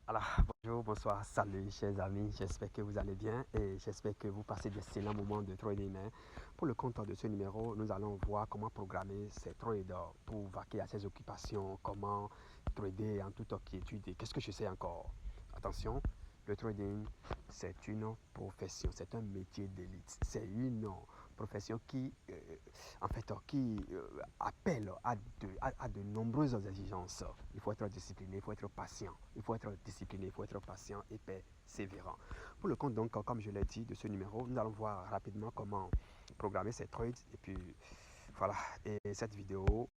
Alors, bonjour, bonsoir, salut chers amis, j'espère que vous allez bien et j'espère que vous passez d'excellents moments de trading. Pour le compte de ce numéro, nous allons voir comment programmer ses trades pour vaquer à ses occupations, comment trader en toute quiétude et qu'est-ce que je sais encore. Attention, le trading, c'est une profession, c'est un métier d'élite, c'est une profession qui appelle à de nombreuses exigences. Il faut être discipliné, il faut être patient. Il faut être discipliné, il faut être patient et persévérant. Pour le compte, donc, comme je l'ai dit, de ce numéro, nous allons voir rapidement comment programmer ces trades. Et puis, voilà. Et cette vidéo,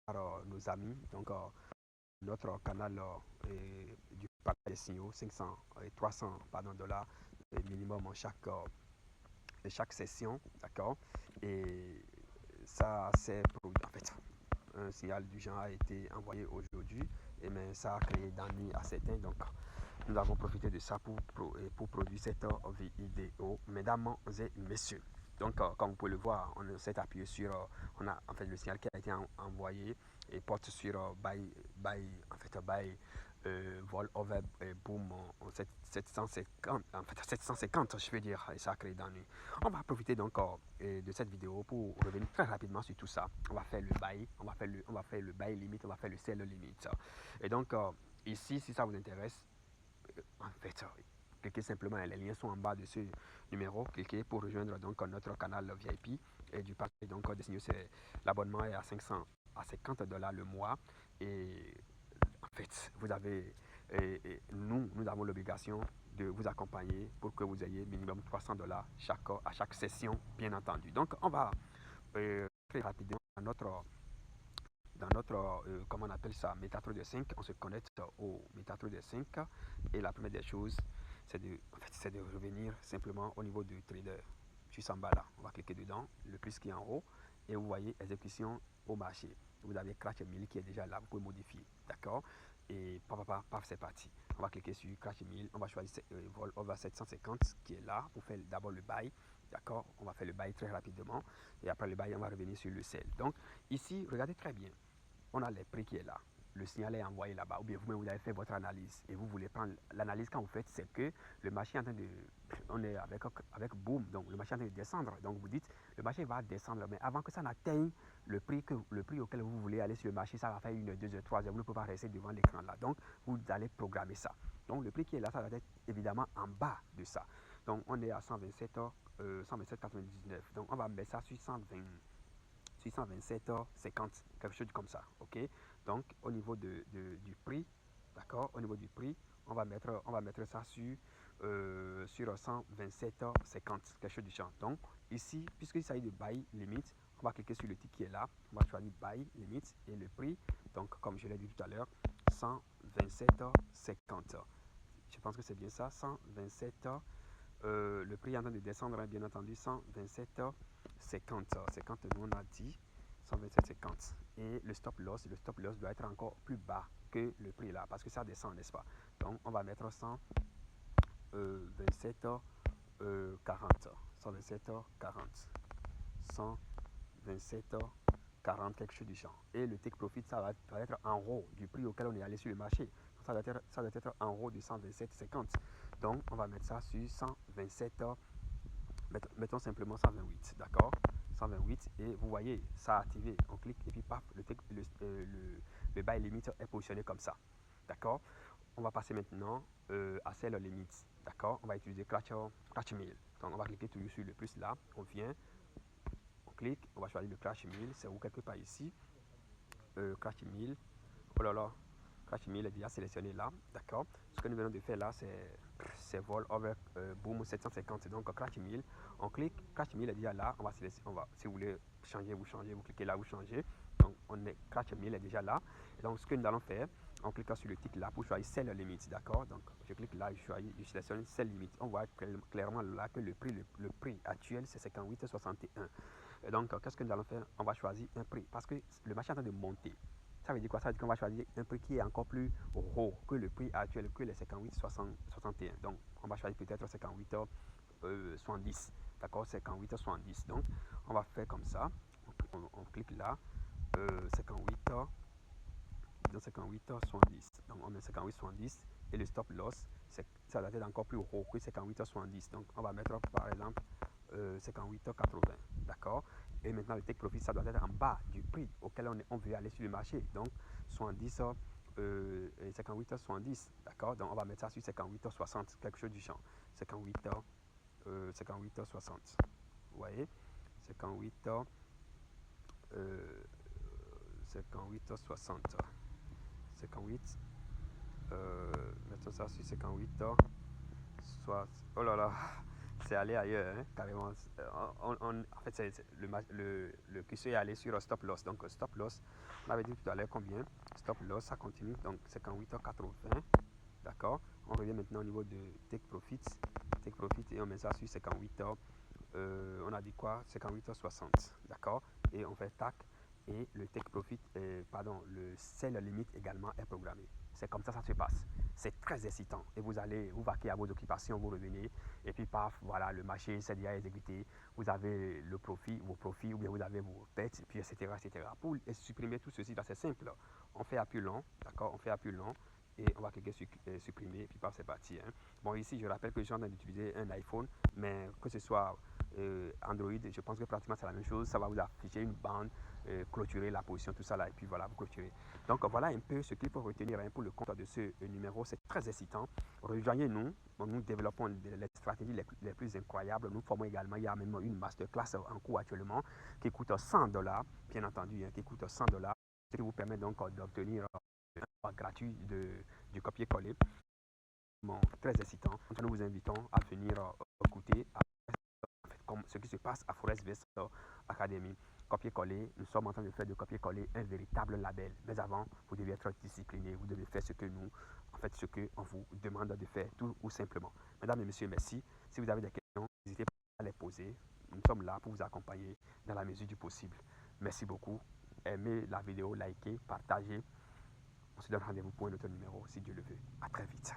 par nos amis, donc, notre canal du partage des signaux, 500 et 300 pardon, dollars minimum chaque session, d'accord. Et ça, c'est en fait, un signal du genre a été envoyé aujourd'hui, et mais ça a créé d'ennuis à certains. Donc, nous avons profité de ça pour produire cette vidéo, mesdames et messieurs. Donc, comme vous pouvez le voir, on s'est appuyé sur, on a en fait le signal qui a été envoyé et porte sur buy vol over boom 750, en fait 750 je veux dire, et ça a créé d'ennuis. On va profiter donc de cette vidéo pour revenir très rapidement sur tout ça. On va faire le buy, on va faire le buy limite, on va faire le sell limite. Et donc ici, si ça vous intéresse, en fait, cliquez simplement, les liens sont en bas de ce numéro. Cliquez pour rejoindre donc notre canal VIP et du paquet donc des signaux. L'abonnement est à 500 à 50 dollars le mois et en fait, vous avez nous avons l'obligation de vous accompagner pour que vous ayez minimum 300 dollars à chaque session, bien entendu. Donc, on va très rapidement dans notre comment on appelle ça, MetaTrader 5. On se connecte au MetaTrader 5 et la première des choses, c'est de revenir simplement au niveau du trader. Juste en bas là, on va cliquer dedans, le plus qui est en haut, et vous voyez exécution au marché. Vous avez Crash 1000 qui est déjà là, vous pouvez modifier, d'accord. Et paf, c'est parti. On va cliquer sur Crash 1000, on va choisir Vol Over 750 qui est là pour faire d'abord le buy, d'accord. On va faire le buy très rapidement et après le buy, on va revenir sur le sell. Donc ici, regardez très bien, on a les prix qui est là. Le signal est envoyé là-bas, ou bien vous-même vous avez fait votre analyse et vous voulez prendre l'analyse. Quand vous faites, c'est que le marché est en train de, on est avec boom, donc le marché est en train de descendre. Donc vous dites le marché va descendre, mais avant que ça n'atteigne le prix auquel vous voulez aller sur le marché, ça va faire une, deux heures, 3 heures. Vous ne pouvez pas rester devant l'écran là. Donc vous allez programmer ça. Donc le prix qui est là, ça va être évidemment en bas de ça. Donc on est à 127 127,99. Donc on va mettre ça sur 120. 627,50, quelque chose comme ça, ok. Donc au niveau du prix, d'accord, au niveau du prix, on va mettre ça sur 127,50, quelque chose du genre. Donc ici, puisqu'il s'agit de buy limit, on va cliquer sur le ticket qui est là, on va choisir buy limit et le prix, donc comme je l'ai dit tout à l'heure, 127,50. Je pense que c'est bien ça, 127. Le prix est en train de descendre, bien entendu, 127,50. 50, nous on a dit 127,50. Et le stop loss doit être encore plus bas que le prix là, parce que ça descend, n'est-ce pas? Donc on va mettre 127,40. 127,40. 127,40, quelque chose du genre. Et le take profit, ça va être en haut du prix auquel on est allé sur le marché. Ça doit être en haut de 127,50. Donc, on va mettre ça sur 127, mettons simplement 128, d'accord, 128, et vous voyez, ça a activé. On clique et puis paf, le buy limit est positionné comme ça, d'accord. On va passer maintenant à sell limit, d'accord. On va utiliser Crash 1000. Donc, on va cliquer toujours sur le plus là, on vient, on clique, on va choisir le Crash 1000, c'est où quelque part ici, Crash 1000, oh là là, Crash 1000 est déjà sélectionné là, d'accord. Ce que nous venons de faire là, c'est vol over boom 750, donc Crash 1000. On clique, Crash 1000 est déjà là, on va sélectionner, si vous voulez changer, vous changez, vous cliquez là, vous changez. Donc Crash 1000 est déjà là. Et donc ce que nous allons faire, on clique sur le titre là pour choisir Sell Limit, d'accord. Donc je clique là, je sélectionne Sell Limit. On voit clairement là que le prix actuel c'est 58,61. Et donc qu'est-ce que nous allons faire? On va choisir un prix parce que le marché est en train de monter. Ça veut dire quoi? Ça veut dire qu'on va choisir un prix qui est encore plus haut que le prix actuel, que les 58,61. Donc, on va choisir peut-être 58,70. D'accord? 58,70. Donc, on va faire comme ça. On clique là. 58, dans 58,70. Donc, on met 58,70 et le stop loss, ça doit être encore plus haut que 58,70. Donc, on va mettre par exemple 58,80. D'accord? Et maintenant, le take profit, ça doit être en bas du prix auquel on veut aller sur le marché. Donc, 58,70. D'accord? Donc, on va mettre ça sur 58,60, quelque chose du genre. 58,60. Vous voyez? 58,60. 58. Mettons ça sur 58. Soit. Oh là là, c'est allé ailleurs, hein, carrément. En fait, le curseur est allé sur stop loss. Donc, stop loss, on avait dit tout à l'heure combien? Stop loss, ça continue. Donc, 58,80. D'accord? On revient maintenant au niveau de take profit. Take profit et on met ça sur 58. On a dit quoi? 58,60. D'accord? Et on fait tac. Et le take profit, le sell limit également est programmé. C'est comme ça se passe. C'est très excitant. Et vous allez vous vaquer à vos occupations, vous revenez. Et puis, paf, voilà, le marché s'est déjà exécuté. Vous avez le profit, vos profits, ou bien vous avez vos pertes, et puis etc., etc. Pour supprimer tout ceci, c'est simple. On fait appui long, d'accord? On fait appui long. Et on va cliquer sur supprimer, et puis paf, c'est parti. Hein. Bon, ici, je rappelle que je suis en train d'utiliser un iPhone, mais que ce soit Android, je pense que pratiquement c'est la même chose. Ça va vous afficher une bande, clôturer la position, tout ça là, et puis voilà, vous clôturez. Donc voilà un peu ce qu'il faut retenir pour le compte de ce numéro. C'est très excitant. Rejoignez-nous. Nous développons les stratégies les plus incroyables. Nous formons également, il y a même une masterclass en cours actuellement qui coûte $100, bien entendu, hein, qui coûte $100, ce qui vous permet donc d'obtenir un gratuit du copier-coller. Bon, très excitant. Nous vous invitons à venir écouter comme ce qui se passe à Forest Vest Academy. Copier-coller, nous sommes en train de faire de copier-coller un véritable label. Mais avant, vous devez être discipliné, vous devez faire ce que ce qu'on vous demande de faire, tout ou simplement. Mesdames et messieurs, merci. Si vous avez des questions, n'hésitez pas à les poser. Nous sommes là pour vous accompagner dans la mesure du possible. Merci beaucoup. Aimez la vidéo, likez, partagez. On se donne rendez-vous pour un autre numéro, si Dieu le veut. À très vite.